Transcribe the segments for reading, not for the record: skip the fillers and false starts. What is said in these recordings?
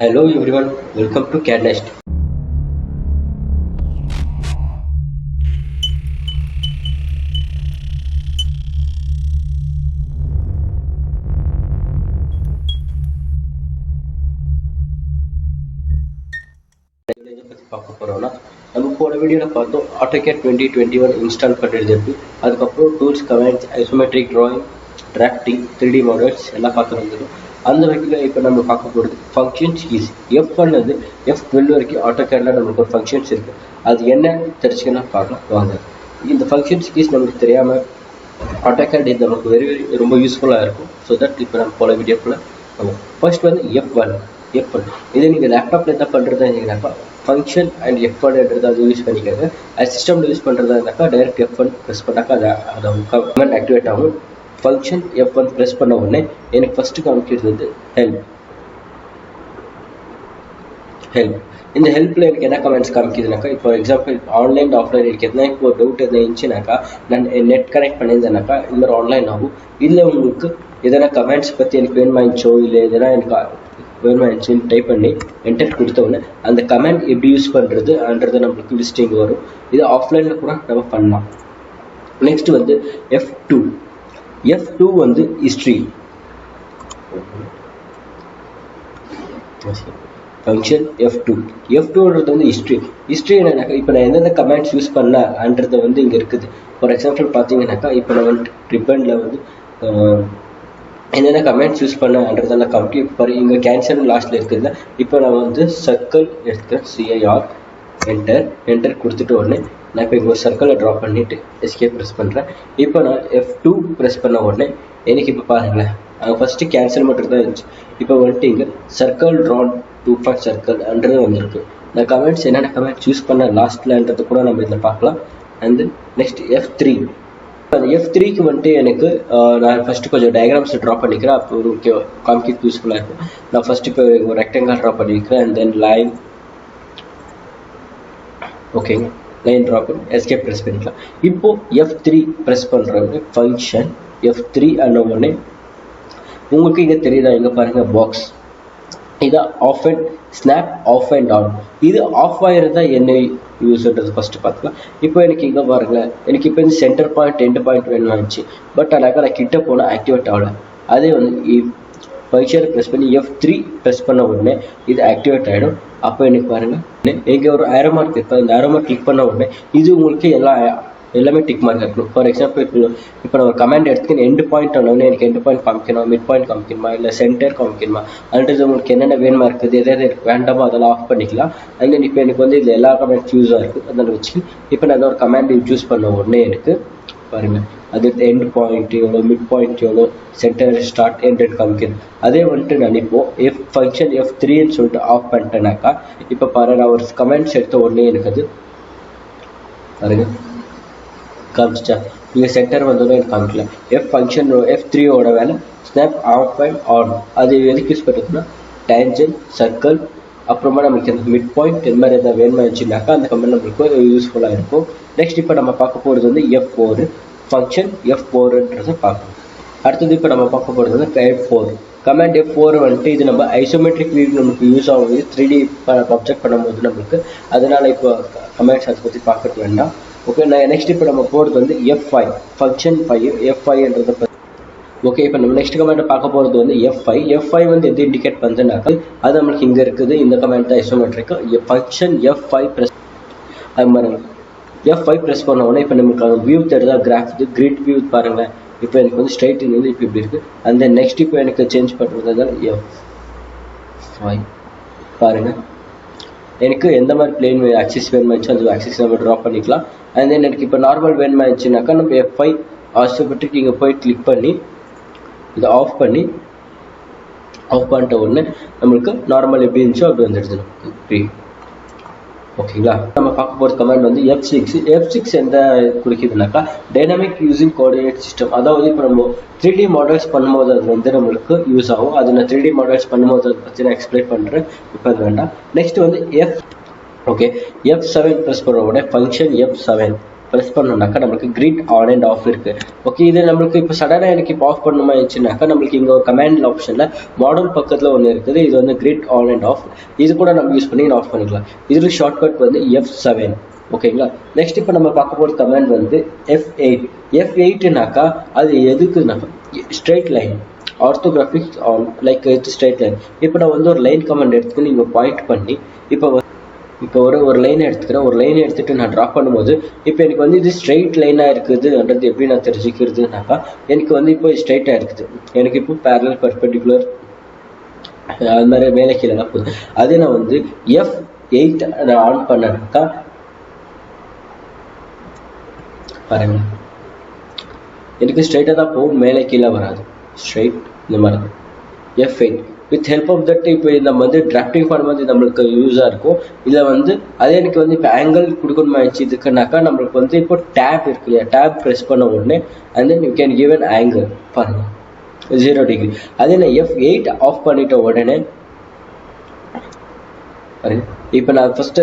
Hello everyone, welcome to CADNest. பார்க்க போறோம்னா நம்ம போன வீடியோல பார்த்தோம் AutoCAD 2021 இன்ஸ்டால் பண்ணுறது எப்படி, அதுக்கப்புறம் tools, comments, isometric drawing, drafting, 3D models எல்லாம் பார்த்து வந்துடும். அந்த வகையில் இப்போ நம்ம பார்க்க போகிறது ஃபங்க்ஷன்ஸ் கீஸ். F1 வந்து F12 வரைக்கும் AutoCADல நமக்கு ஒரு ஃபங்க்ஷன்ஸ் இருக்குது. அது என்ன தெரிஞ்சுக்கணும் பார்க்கலாம் வாங்க. இந்த ஃபங்க்ஷன்ஸ் கீஸ் நமக்கு தெரியாமல் AutoCAD இது நமக்கு ரொம்ப யூஸ்ஃபுல்லாக இருக்கும். ஸோ தட் இப்போ நம்ம போன வீடியோக்குள்ள ஃபர்ஸ்ட் வந்து F1 இதை நீங்கள் லேப்டாப்பில் என்ன பண்ணுறதா இருந்தீங்கன்னாக்கா ஃபங்க்ஷன் அண்ட் F1 என்றது அது யூஸ் பண்ணிக்கிறது. அது சிஸ்டமில் யூஸ் பண்ணுறதா இருந்தாக்கா டைரக்ட் F1 ப்ரெஸ் பண்ணாக்கா அதை கமெண்ட் ஆக்டிவேட் ஆகும். ஃபங்க்ஷன் F1 ப்ரெஸ் பண்ண உடனே எனக்கு ஃபஸ்ட்டு காமிக்கிறது வந்து ஹெல்ப். இந்த ஹெல்ப்பில் எனக்கு என்ன கமெண்ட்ஸ் காமிக்குதுனாக்கா, இப்போ எக்ஸாம்பிள் ஆன்லைன் ஆஃப்லைன் எனக்கு எதனா இப்போ டவுட் எதனா இருந்துச்சுனாக்கா நான் நெட் கனெக்ட் பண்ணியிருந்தேனாக்கா இந்த மாதிரி ஆன்லைன் ஆகும். இல்லை உங்களுக்கு எதனா கமெண்ட்ஸ் பற்றி எனக்கு வேணுமாயிடுச்சோ இல்லை எதனா எனக்கு வேணுமாயிடுச்சுன்னு டைப் பண்ணி என்டர் கொடுத்த உடனே அந்த கமெண்ட் எப்படி யூஸ் பண்ணுறதுன்றது நம்மளுக்கு லிஸ்டிங் வரும். இது ஆஃப்லைனில் கூட நம்ம பண்ணலாம். நெக்ஸ்ட் வந்து F2 வந்து ஹிஸ்ட்ரி. ஃபங்க்ஷன் F2ன்றது வந்து ஹிஸ்ட்ரி என்னன்னாக்கா இப்போ நான் எந்தெந்த கமெண்ட்ஸ் யூஸ் பண்ணலன்றது வந்து இங்கே இருக்குது. ஃபார் எக்ஸாம்பிள் பார்த்தீங்கன்னாக்கா இப்போ நான் வந்து ரிப்பனில் வந்து என்னென்ன கமெண்ட்ஸ் யூஸ் பண்ணன்றதெல்லாம் காமிட்டு இப்போ இங்கே கேன்சல் லாஸ்ட்டில் இருக்குதுல்ல, இப்போ நான் வந்து சர்க்கிள் எடுத்துக்கிறேன், CIR என்டர் கொடுத்துட்டு உடனே நான் இப்போ இங்கே ஒரு சர்க்கிளை ட்ரா பண்ணிவிட்டு எஸ்கேப் ப்ரெஸ் பண்ணுறேன். இப்போ நான் F2 ப்ரெஸ் பண்ண உடனே எனக்கு இப்போ பாருங்களேன், ஃபஸ்ட்டு கேன்சல் மட்டும் தான் இருந்துச்சு. இப்போ வந்துட்டு இங்கே சர்க்கிள் ட்ரான் 2 பாயிண்ட் சர்க்கிள்ன்றது வந்திருக்கு. நான் கமெண்ட்ஸ் என்னென்ன கமெண்ட்ஸ் யூஸ் பண்ண லாஸ்ட்லன்றது கூட நம்ம இதில் பார்க்கலாம். அண்ட் நெக்ஸ்ட் F3 அந்த F3க்கு வந்துட்டு எனக்கு நான் ஃபஸ்ட்டு கொஞ்சம் டயக்ராம்ஸ் ட்ரா பண்ணிக்கிறேன். அப்போ ஒரு காமிக்கு யூஸ்ஃபுல்லாக இருக்கும். நான் ஃபஸ்ட்டு இப்போ ஒரு ரெக்டாங்கிள் ட்ரா பண்ணிக்கிறேன். அண்ட் தென் லைன் ஓகேங்க, லைன் ட்ரா பண்ணி எஸ்கேப் ப்ரெஸ் பண்ணிக்கலாம். இப்போது F3 ப்ரெஸ் பண்ணுறது ஃபங்க்ஷன் F3 அண்ட் உடனே உங்களுக்கு இங்கே தெரியுதா, இங்கே பாருங்கள் பாக்ஸ், இது off and snap off and on. இது ஆஃப் ஆகிறது தான் என்ன யூஸ்ன்றது ஃபஸ்ட்டு பார்த்துக்கலாம். இப்போ எனக்கு இங்கே பாருங்களேன், எனக்கு இப்போ இந்த சென்டர் பாயிண்ட் எண்டு பாயிண்ட் வேணுமாச்சு. பட் ஆனால் நான் கிட்ட போனால் ஆக்டிவேட் ஆகலை. அதே வந்து ஃபங்க்ஷனை ப்ரெஸ் பண்ணி F3 ப்ரெஸ் பண்ண உடனே இது ஆக்டிவேட் ஆகிடும். அப்போ எனக்கு பாருங்கள் இங்கே ஒரு ஏரோ மார்க் இருக்குது. இந்த ஏரோ மார்க் கிளிக் பண்ண உடனே இது உங்களுக்கு எல்லாமே டிக் மார்க் இருக்கணும். ஃபார் எக்ஸாம்பிள் இப்போ நான் ஒரு கமெண்ட் எடுத்துக்கிட்டு எண்டு பாயிண்ட் ஆனோடனே எனக்கு எண்டு பாயிண்ட் காமிக்கணும், மிட் பாயிண்ட் காமிக்கணுமா, இல்லை சென்டர் காமிக்கணுமா, அதுன்றது உங்களுக்கு என்னென்ன வேணுமா இருக்குது, எதாவது எனக்கு வேண்டாமோ அதெல்லாம் ஆஃப் பண்ணிக்கலாம். அண்ட் இப்போ எனக்கு வந்து இதில் எல்லா கமெண்ட்ஸ் யூஸாக இருக்குது. அதனால் வச்சு இப்போ நான் ஒரு கமெண்ட் சூஸ் பண்ண உடனே எனக்கு பாருங்கள் அது எண்டு பாயிண்ட் எவ்வளோ, மிட் பாயிண்ட் எவ்வளோ, சென்டர் ஸ்டார்ட் எண்டு காமிக்குது. அதே வந்துட்டு நான் இப்போது ஃபங்க்ஷன் F3ன்னு சொல்லிட்டு ஆஃப் பண்ணிட்டேனாக்கா இப்போ பாரு நான் ஒரு கமெண்ட்ஸ் எடுத்த உடனே எனக்கு அது பாருங்கள் காமிச்சிட்டா. இங்கே சென்டர் வந்தோடனே எனக்கு காமிக்கல. ஃபங்க்ஷன் F3யோட வேலை ஸ்னாப் ஆஃப் அண்ட் ஆன். அது எதுக்கு யூஸ் பண்ணுறதுன்னா டேஞ்சன், சர்க்கிள், அப்புறமா நமக்கு அந்த மிட் பாயிண்ட் இது மாதிரி எதாவது வேணுமா இருந்துச்சுனாக்கா அந்த கமெண்ட் நம்மளுக்கு யூஸ்ஃபுல்லாக இருக்கும். நெக்ஸ்ட் இப்போ நம்ம பார்க்க போகிறது வந்து F4 ஃபங்க்ஷன் F4ன்றதை பார்க்கணும். அடுத்தது இப்போ நம்ம பார்க்க போகிறது வந்து கமெண்ட் F4 வந்துட்டு இது நம்ம ஐசோமெட்ரிக் வியூ நமக்கு யூஸ் ஆகுது 3D ஆப்ஜெக்ட் பண்ணும்போது நம்மளுக்கு. அதனால் இப்போ கமெண்ட்ஸ் அதை பற்றி பார்க்கறது வேண்டாம். ஓகே, நான் நெக்ஸ்ட் இப்போ நம்ம போகிறது வந்து F5 ஃபங்க்ஷன் F5ன்றதை பற்றி. ஓகே, இப்போ நம்ம நெக்ஸ்ட் கமெண்ட்டை பார்க்க போகிறது வந்து F5 வந்து எது இண்டிகேட் பண்ணுதுனாக்கா அது நம்மளுக்கு இங்கே இருக்குது. இந்த கமெண்ட் தான் ஐசோமெட்ரிக்கு. ஃபங்க்ஷன் F5 ப்ரெஸ் அது மாதிரி F5 ப்ரெஸ் பண்ண உடனே இப்போ நமக்கு அது வியூ தெரியுதா, கிராஃப் இது கிரிட் வியூ பாருங்கள். இப்போ எனக்கு வந்து ஸ்ட்ரைட் வந்து இப்போ இப்படி இருக்குது. அண்ட் தென் நெக்ஸ்ட் இப்போ எனக்கு சேஞ்ச் பண்ணுறது F5 பாருங்கள், எனக்கு எந்த மாதிரி பிளேன் ஆக்சிஸ் வேணுமாச்சு அந்த ஆக்சிஸ் நம்ம ட்ரா பண்ணிக்கலாம். அண்ட் தென் எனக்கு இப்போ நார்மல் வேணுமாச்சுனாக்கா நம்ம F5 ஆசைப்பட்டு இங்கே போய் கிளிக் பண்ணி இதை ஆஃப் பண்ணிட்ட உடனே நம்மளுக்கு நார்மல் எப்படி இருந்துச்சோ அப்படி வந்துடுது இப்படி. ஓகேங்களா, நம்ம பார்க்க போகிற கமெண்ட் வந்து F6 எந்த குறிக்குதுனாக்கா டைனமிக் யூசிங் கோஆர்டினேட் சிஸ்டம். அதாவது இப்போ நம்ம 3D மாடல்ஸ் பண்ணும்போது அது வந்து நம்மளுக்கு யூஸ் ஆகும். அது நான் 3D மாடல்ஸ் பண்ணும்போது அதை பற்றி நான் எக்ஸ்பிளைன் பண்ணுறேன், இப்போ அது வேண்டாம். நெக்ஸ்ட் வந்து F7 ப்ரெஸ் பண்ண உடனே ஃபங்க்ஷன் ப்ரெஸ் பண்ணோம்னாக்கா நம்மளுக்கு கிரிட் ஆன் அண்ட் ஆஃப் இருக்கு. ஓகே, இது நம்மளுக்கு இப்போ சடனாக எனக்கு இப்போ ஆஃப் பண்ணணுமா இருந்துச்சுனாக்கா நம்மளுக்கு இங்கே ஒரு கமாண்ட் ஆப்ஷனில் மாடல் பக்கத்தில் ஒன்று இருக்குது. இது வந்து கிரிட் ஆன் அண்ட் ஆஃப். இது கூட நம்ம யூஸ் பண்ணி ஆஃப் பண்ணிக்கலாம். இதில் ஷார்ட்கட் வந்து F7. ஓகேங்களா. நெக்ஸ்ட் இப்போ நம்ம பார்க்க போகிற கமாண்ட் வந்து F8. F8னாக்கா அது எதுக்குனாக்கா straight line orthographic on like straight line. இப்போ நான் வந்து ஒரு லைன் கமாண்ட் எடுத்துக்கு நீங்கள் பாயிண்ட் பண்ணி இப்போ ஒரு லைன் எடுத்துக்கிறேன். ஒரு லைன் எடுத்துகிட்டு நான் ட்ரா பண்ணும்போது இப்போ எனக்கு வந்து இது ஸ்ட்ரெயிட் லைனாக இருக்குதுன்றது எப்படி நான் தெரிஞ்சுக்கிறதுனாக்கா எனக்கு வந்து இப்போ ஸ்ட்ரெயிட்டாக இருக்குது. எனக்கு இப்போ பேரலல் பர்பெண்டிகுலர் அது மாதிரி மேலே கீழே தான் போகுது. அதே நான் வந்து F8 நான் ஆன் பண்ணனாக்கா பாருங்க எனக்கு ஸ்ட்ரெயிட்டாக தான் போகும், மேலே கீழே வராது, ஸ்ட்ரெயிட் இந்த மாதிரி தான். F8 with help of that இப்போ நம்ம வந்து டிராஃப்டிங் பண்ணும்போது நம்மளுக்கு யூஸாக இருக்கும். இதில் வந்து அதே எனக்கு வந்து இப்போ ஆங்கிள் கொடுக்கணுமா ஆயிடுச்சு இதுக்குனாக்கா நம்மளுக்கு வந்து இப்போ டேப் இருக்கு இல்லையா, டேப் ப்ரெஸ் பண்ண உடனே and then you can give an angle பாருங்கள் 0 டிகிரி. அதே நான் F8 ஆஃப் பண்ணிட்ட உடனே பாருங்க இப்போ நான் ஃபர்ஸ்ட்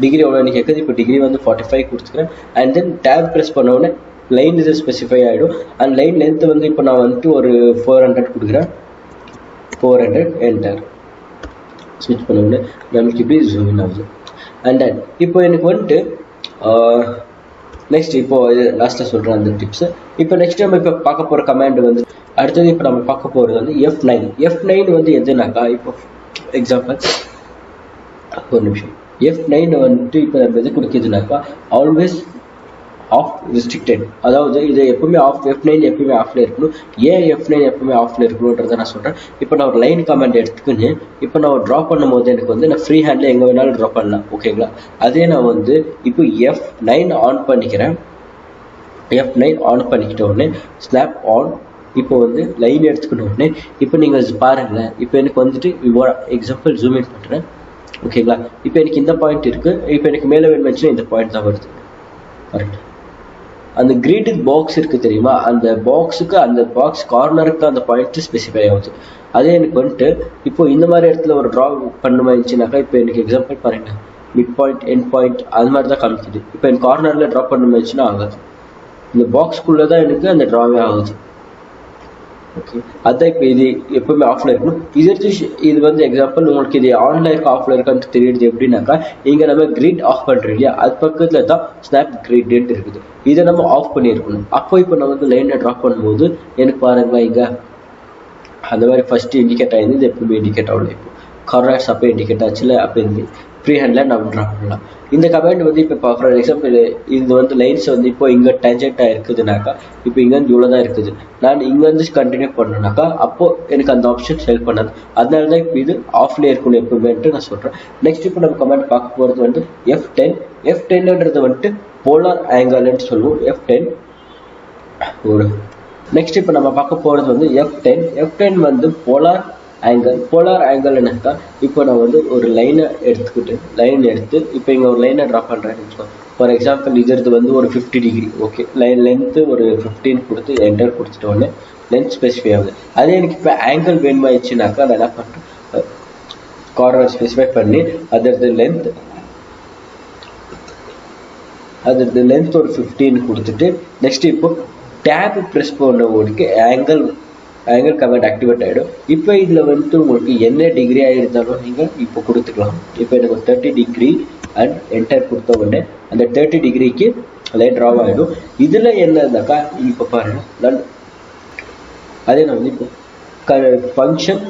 டிகிரி எவ்வளோ கேட்குது. இப்போ டிகிரி வந்து 45 கொடுத்துக்கிறேன். அண்ட் தென் டேப் ப்ரெஸ் பண்ண உடனே லைன் இது ஸ்பெசிஃபை ஆகிடும். அண்ட் லைன் லென்த் வந்து இப்போ நான் வந்துட்டு ஒரு 400 கொடுக்குறேன். 400 என்டர் ஸ்விட்ச் பண்ண உடனே நம்மளுக்கு இப்படி ஜூம் இன் ஆகுது. அண்ட் தென் இப்போ எனக்கு வந்துட்டு நெக்ஸ்ட் இப்போ லாஸ்ட்டாக சொல்கிறேன் அந்த டிப்ஸு. இப்போ நெக்ஸ்ட் நம்ம இப்போ பார்க்க போகிற கமாண்ட் வந்து அடுத்தது இப்போ நம்ம பார்க்க போகிறது வந்து F9. F9 வந்து எதுனாக்கா இப்போ எக்ஸாம்பிள் ஒரு நிமிஷம். F9 வந்துட்டு இப்போ நம்ம எது கொடுக்குதுனாக்கா ஆல்வேஸ் ஆஃப் ரெஸ்ட்ரிக்டட். அதாவது இது எப்பவுமே ஆஃப். F9 எப்பவுமே ஆஃப்ல இருக்கணும். ஏன் F9 எப்பவுமே ஆஃப்ல இருக்கணுன்றதை நான் சொல்கிறேன். இப்போ நான் ஒரு லைன் கமெண்ட் எடுத்துக்கின்னு இப்போ நான் ட்ரா பண்ணும்போது எனக்கு வந்து நான் ஃப்ரீ ஹேண்டில் எங்கே வேணாலும் ட்ரா பண்ணலாம். ஓகேங்களா. அதே நான் வந்து இப்போ F9 ஆன் பண்ணிக்கிறேன். F9 ஆன் பண்ணிக்கிட்ட உடனே ஸ்னாப் ஆன். இப்போ வந்து லைன் எடுத்துக்கிட்ட உடனே இப்போ நீங்கள் பாருங்களேன். இப்போ எனக்கு வந்துட்டு எக்ஸாம்பிள் ஜூம் இன் பண்ணுறேன். ஓகேங்களா. இப்போ எனக்கு இந்த பாயிண்ட் இருக்குது. இப்போ எனக்கு மேலே வேணும்னுச்சுன்னா இந்த பாயிண்ட் தான் வருது. கரெக்ட். அந்த கிரிட் பாக்ஸ் இருக்குது தெரியுமா, அந்த பாக்ஸுக்கு அந்த பாக்ஸ் கார்னருக்கு அந்த பாயிண்ட் ஸ்பெசிஃபை ஆகுது. அதே எனக்கு வந்துட்டு இப்போ இந்த மாதிரி இடத்துல ஒரு ட்ரா பண்ணுமா இருந்துச்சுனாக்கா இப்போ எனக்கு எக்ஸாம்பிள் பாருங்க மிட் பாயிண்ட் எண்ட் பாயிண்ட் அது மாதிரி தான் காமிக்குது. இப்போ எனக்கு கார்னரில் ட்ரா பண்ண இருந்துச்சுன்னா ஆகாது. இந்த பாக்ஸ்குள்ளே தான் எனக்கு அந்த ட்ராவே ஆகுது. ஓகே, அதான் இப்போ இது எப்பவுமே ஆஃப்ல இருக்கணும். இது வந்து எக்ஸாம்பிள் உங்களுக்கு இது ஆன்ல இருக்க ஆஃப்ல இருக்கான்னு தெரியுது எப்படின்னாக்கா இங்கே நம்ம கிரிட் ஆஃப் பண்ணுறோம் இல்லையா, அது பக்கத்தில் தான் ஸ்னாப் கிரிட் இருக்குது. இதை நம்ம ஆஃப் பண்ணியிருக்கணும். அப்போ இப்போ நம்ம வந்து லைனை ட்ராப் பண்ணும்போது எனக்கு பாருங்களா இங்கே அந்த மாதிரி ஃபர்ஸ்ட் இண்டிகேட் ஆகிருந்து இது எப்பவுமே இண்டிகேட் ஆகல. இப்போ கார்னர்ஸ் அப்போ இண்டிகேட் ஆச்சுல, அப்போ இந்த ஃப்ரீ ஹேண்டில் நம்ம ட்ரா பண்ணலாம். இந்த கமெண்ட் வந்து இப்போ ஃபார் எக்ஸாம்பிள் இது வந்து லைன்ஸ் வந்து இப்போ இங்கே டேஞ்சென்ட்டாக இருக்குதுனாக்கா இப்போ இங்கேருந்து இவ்வளோ தான் இருக்குது. நான் இங்கேருந்து கண்டினியூ பண்ணேனாக்கா அப்போது எனக்கு அந்த ஆப்ஷன் ஹெல்ப் பண்ணாது. அதனால தான் இப்போ இது ஆஃப்லேயே இருக்கணும் எப்பவுமேன்ட்டு நான் சொல்கிறேன். நெக்ஸ்ட் இப்போ நம்ம கமெண்ட் பார்க்க போகிறது வந்து F10. F10ன்றது வந்துட்டு போலார் ஆங்கிள்னு சொல்லுவோம். F10 ஒரு நெக்ஸ்ட் இப்போ நம்ம பார்க்க போகிறது வந்து F10. F10 வந்து போலார் ஆங்கிள். போலார் ஆங்கிள்னாக்கா இப்போ நான் வந்து ஒரு லைனை எடுத்து இப்போ இங்கே ஒரு லைனை ட்ரா பண்ணுறேன்னு வச்சுக்கோங்க. ஃபார் எக்ஸாம்பிள் இது வந்து ஒரு 50 டிகிரி. ஓகே, லைன் லென்த்து ஒரு 15 கொடுத்து என்டர் கொடுத்துட்ட உடனே லென்த் ஸ்பெசிஃபை ஆகுது. அதே எனக்கு இப்போ ஆங்கிள் வேணுமாயிடுச்சுனாக்கா நான் என்ன பண்ணுறேன், கார்னர் ஸ்பெசிஃபை பண்ணி அதோட லென்த் ஒரு 15 கொடுத்துட்டு நெக்ஸ்ட் இப்போ டேப் ப்ரெஸ் பண்ண ஓடிக்கு ஆங்கிள் கமெண்ட் ஆக்டிவேட் ஆகிடும். இப்போ இதில் வந்துட்டு உங்களுக்கு என்ன டிகிரி ஆகிருந்தாலும் நீங்கள் இப்போ கொடுத்துக்கலாம். இப்போ எனக்கு ஒரு 30 டிகிரி அண்ட் என்டர் கொடுத்த உடனே அந்த 30 டிகிரிக்கு லைன் ட்ரா ஆகிடும். இதில் என்னன்னாக்கா இப்போ பாருங்கள் நான் அதே நான் வந்து இப்போ ஃபங்க்ஷன்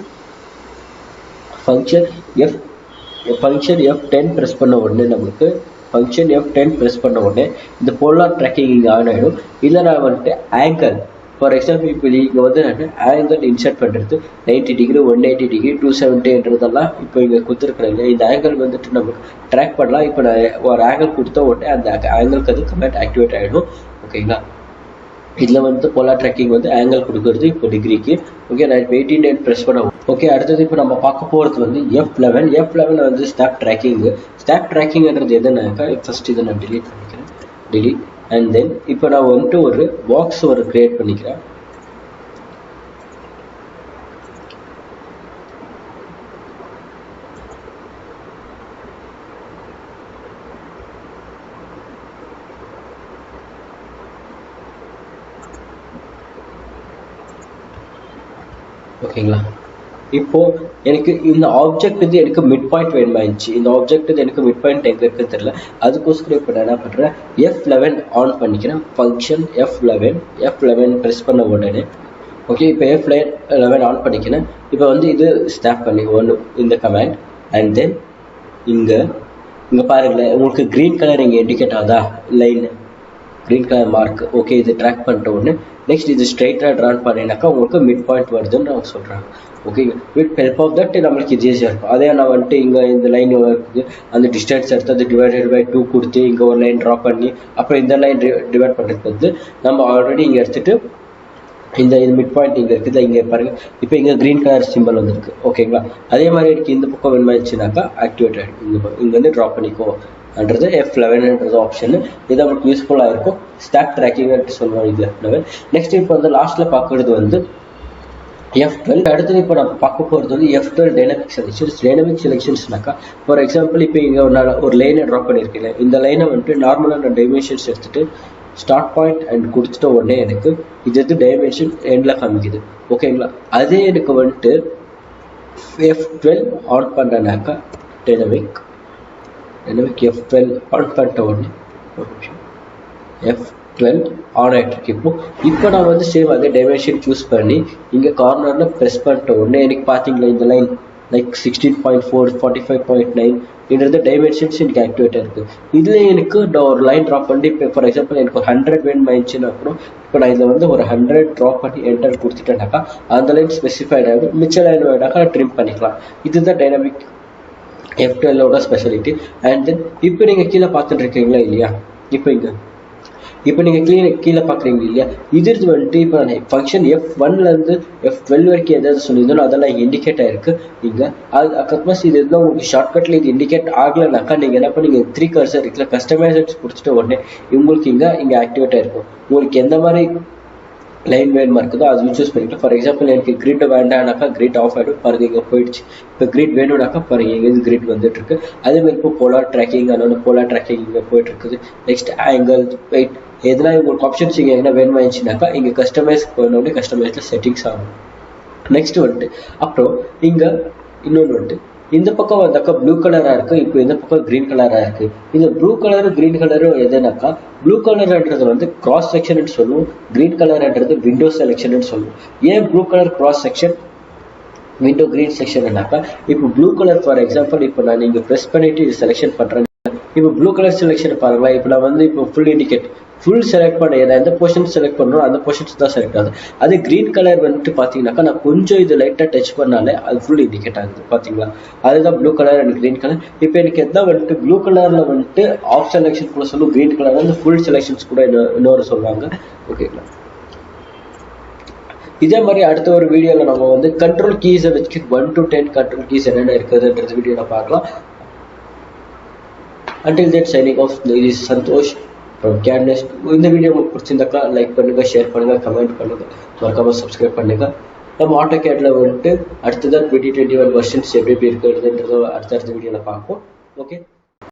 F10 ப்ரெஸ் பண்ண உடனே நம்மளுக்கு இந்த போலார் ட்ராக்கிங் இங்கே ஆன் ஆகிடும். இதில் நான் வந்துட்டு ஆங்கிள் ஃபார் எக்ஸாம்பிள் இப்போ இங்கே வந்து நான் ஆங்கிள் இன்சர்ட் பண்ணுறது 90 டிகிரி 180 டிகிரி 270ன்றதெல்லாம் இப்போ இங்கே கொடுத்துருக்குறாங்க. இந்த ஆங்கிள் வந்துட்டு நம்ம ட்ராக் பண்ணலாம். இப்போ நான் ஒரு ஆங்கிள் கொடுத்த உடனே அந்த ஆங்கிளுக்கு அது கமெண்ட் ஆக்டிவேட் ஆகிடும். ஓகேங்களா. இதில் வந்து போலார் ட்ராக்கிங் வந்து ஆங்கிள் கொடுக்குறது இப்போ டிகிரிக்கு. ஓகே, நான் இப்போ 18 ப்ரெஸ் பண்ண. ஓகே, அடுத்தது இப்போ நம்ம பார்க்க போகிறது வந்து F11 வந்து ஸ்னாப் ட்ராக்கிங்ன்றது எதுனாக்கா ஃபர்ஸ்ட் இதை நான் delete அண்ட் தென் இப்போ நான் வந்துட்டு ஒரு பாக்ஸ் கிரியேட் பண்ணிக்கிறேன். ஓகேங்களா. இப்போ எனக்கு இந்த ஆப்ஜெக்ட் வந்து எனக்கு மிட் பாயிண்ட் வேணுமா இருந்துச்சு. இந்த ஆப்ஜெக்ட் வந்து எனக்கு மிட் பாயிண்ட் எங்கே இருக்குன்னு தெரியல. அதுக்கோசரம் இப்போ நான் என்ன பண்ணுறேன், F11 ஆன் பண்ணிக்கிறேன். ஃபங்க்ஷன் F11 ப்ரெஸ் பண்ண உடனே ஓகே, இப்போ F11 ஆன் பண்ணிக்கிறேன். இப்போ வந்து இது ஸ்னாப் பண்ணி ஒன்று இந்த கமாண்ட் அண்ட் தென் இங்கே பாருங்களேன், உங்களுக்கு க்ரீன் கலர் இங்கே இண்டிகேட் ஆகுதா, line green colour mark. Okay, இது ட்ராக் பண்ணிட்ட உடனே நெக்ஸ்ட் இது ஸ்ட்ரைட்டாக ட்ரான் பண்ணினாக்கா உங்களுக்கு மிட் பாயிண்ட் வருதுன்னு நான் சொல்கிறேன். ஓகேங்க, வித் ஹெல்ப் ஆஃப் தட் நம்மளுக்கு இது ஈஸியாக இருக்கும். அதே நான் வந்துட்டு இங்கே இந்த லைன் இருக்குது, அந்த டிஸ்டன்ஸ் எடுத்து அது டிவைடட் பை 2 கொடுத்து இங்கே ஒரு லைன் ட்ரா பண்ணி அப்புறம் இந்த லைன் டிவைட் பண்ணுறதுக்கு வந்து நம்ம ஆல்ரெடி இங்கே எடுத்துகிட்டு இந்த மிட் பாயிண்ட் இங்கே இருக்குது, இங்கே பாருங்கள் இப்போ இங்கே க்ரீன் கலர் சிம்பிள் வந்துருக்கு. ஓகேங்களா, அதே மாதிரி எனக்கு இந்த பக்கம் வேணுமாச்சுனாக்கா ஆக்டிவேட் ஆகிடும். இங்கே வந்து ட்ரா பண்ணிக்கோ அன்றது F11ன்றது ஆப்ஷன். இது நமக்கு யூஸ்ஃபுல்லாக இருக்கும். ஸ்டாக் ட்ராக்கிங்னு சொல்லுவோம் இது F11. நெக்ஸ்ட் இப்போ வந்து லாஸ்ட்டில் பார்க்குறது வந்து F12. அடுத்தது இப்போ நம்ம பார்க்க போகிறது வந்து F12 டைனமிக் செலெக்ஷன்ஸ். டைனமிக் செலெக்ஷன்ஸ்னாக்கா ஃபார் எக்ஸாம்பிள் இப்போ இங்கே ஒரு லைனை ட்ரா பண்ணியிருக்கேன். இந்த லைனை வந்துட்டு நார்மலாக நான் டைமென்ஷன்ஸ் எடுத்துகிட்டு ஸ்டார்ட் பாயிண்ட் அண்ட் கொடுத்துட்ட உடனே எனக்கு இது வந்து டைமென்ஷன் எண்டில் காமிக்குது. ஓகேங்களா, அதே எனக்கு வந்துட்டு F12 on பண்ணுறேனாக்கா dynamic F12 on பண்ணிட்ட உடனே F12 ஆன் ஆகிட்டு இருக்கு. இப்போ நான் வந்து சேம் அதே டைமென்ஷன் சூஸ் பண்ணி இங்கே கார்னரில் ப்ரெஸ் பண்ணிட்ட உடனே எனக்கு பார்த்தீங்களா இந்த லைன் லைக் 16.4 45.9 ன்றது டைமென்ஷன்ஸ் எனக்கு ஆக்டிவேட்டாக இருக்குது. இதில் எனக்கு நான் ஒரு லைன் ட்ரா பண்ணி இப்போ ஃபார் எக்ஸாம்பிள் எனக்கு ஒரு 100 வேணுமாயிடுச்சுன்னா அப்புறம் இப்போ நான் இதில் வந்து ஒரு 100 ட்ரா பண்ணி என்டர் கொடுத்துட்டேனாக்கா அந்த லைன் ஸ்பெசிஃபைட் ஆகிடும். மிச்ச லைன் வேணாக்கா நான் ட்ரிம் பண்ணிக்கலாம். இதுதான் டைனமிக் F12ஓட ஸ்பெஷாலிட்டி. அண்ட் தென் இப்போ நீங்கள் கீழே பார்த்துட்டு இருக்கீங்களா இல்லையா, இப்போ நீங்கள் கீழே பார்க்குறீங்க இல்லையா, இது வந்துட்டு இப்போ நான் ஃபங்க்ஷன் F1லேருந்து F12 வரைக்கும் எதாவது சொல்லியிருந்தோம் அதெல்லாம் இண்டிகேட் ஆகிருக்கு. இங்கே அதுக்கப்புறமா இது இருந்தால் உங்களுக்கு ஷார்ட்கட்டில் இது இண்டிகேட் ஆகலைனாக்கா நீங்கள் என்ன பண்ணீங்க 3 கர்சர் இருக்குல்ல கஸ்டமைசேஷன் கொடுத்துட்டு உடனே உங்களுக்கு இங்கே ஆக்டிவேட் ஆகிருக்கும். உங்களுக்கு எந்த மாதிரி லைன் வேணுமா இருக்குதோ அது சூஸ் பண்ணிக்கலாம். ஃபார் எக்ஸாம்பிள் எனக்கு கிரிட் வேண்டாம்னாக்கா கிரிட் ஆஃப் ஆகிடும். பாருங்கள் இங்கே போயிடுச்சு. இப்போ கிரிட் வேணும்னாக்கா பாருங்கள் எங்கேருந்து கிரிட் வந்துட்டுருக்கு. அதேமாதிரி இப்போ போலார் ட்ராக்கிங் அதோட போலார் ட்ராக்கிங் இங்கே போயிட்டுருக்குது. நெக்ஸ்ட் ஆங்கிள் வெயிட் எதனா உங்களுக்கு ஆப்ஷன்ஸ் இங்கே என்ன வேணுமாச்சுனாக்கா இங்கே கஸ்டமைஸ் பண்ணோடனே கஸ்டமைஸில் செட்டிங்ஸ் ஆகும். நெக்ஸ்ட் வந்துட்டு அப்புறம் இங்கே இன்னொன்று வந்துட்டு இந்த பக்கம் வந்தாக்கா ப்ளூ கலராக இருக்குது, இப்போ இந்த பக்கம் க்ரீன் கலராக இருக்குது. இந்த ப்ளூ கலரும் க்ரீன் கலரும் எதுனாக்கா ப்ளூ கலர்ன்றது வந்து கிராஸ் செக்ஷன் சொல்லுவோம், க்ரீன் கலர்ன்றது விண்டோ செலெக்ஷன் சொல்லுவோம். ஏன் blue colour cross section window green செக்ஷன்னாக்கா இப்போ ப்ளூ கலர் ஃபார் எக்ஸாம்பிள் இப்போ நான் நீங்கள் ப்ரெஸ் பண்ணிவிட்டு இது செலெக்ஷன் பண்ணுறேன். இப்போ ப்ளூ கலர் செலெக்ஷன் பாருங்களா, இப்போ நான் வந்து இப்போ ஃபுல் செலக்ட் பண்ண எந்த போர்ஷன் செலக்ட் பண்ணுறோம் அந்த போர்ஷன்ஸ் தான் செலக்ட் ஆகுது. அதே க்ரீன் கலர் வந்துட்டு பார்த்தீங்கன்னாக்கா நான் கொஞ்சம் இது லைட்டாக டச் பண்ணாலே அது ஃபுல் இண்டிகேட் ஆகுது. பார்த்தீங்களா, அதுதான் blue colour and green colour. இப்போ எனக்கு எதாவது வந்துட்டு ப்ளூ கலரில் வந்துட்டு ஆஃப் செலெக்ஷன் கூட சொல்லுவோம், க்ரீன் கலர் வந்து ஃபுல் செலெக்ஷன்ஸ் கூட இன்னொரு சொல்லுவாங்க. ஓகேங்களா, இதே மாதிரி அடுத்த ஒரு வீடியோவில் நம்ம வந்து கண்ட்ரோல் கீஸை வச்சு 1 to 10 கண்ட்ரோல் கீஸ் என்னென்ன இருக்குதுன்றது வீடியோவில் பார்க்கலாம். Until that, signing off. This is Santosh from CADNest. இந்த வீடியோ உங்களுக்கு பிடிச்சிருந்தாக்கா லைக் பண்ணுங்கள், ஷேர் பண்ணுங்கள், கமெண்ட் பண்ணுங்கள், மறக்காமல் சப்ஸ்கிரைப் பண்ணுங்கள். நம்ம AutoCADல வந்துட்டு அடுத்ததான் 2021 வெர்ஷன்ஸ் எப்படி இருக்கிறதுன்றத அடுத்த வீடியோவில் பார்ப்போம். ஓகே.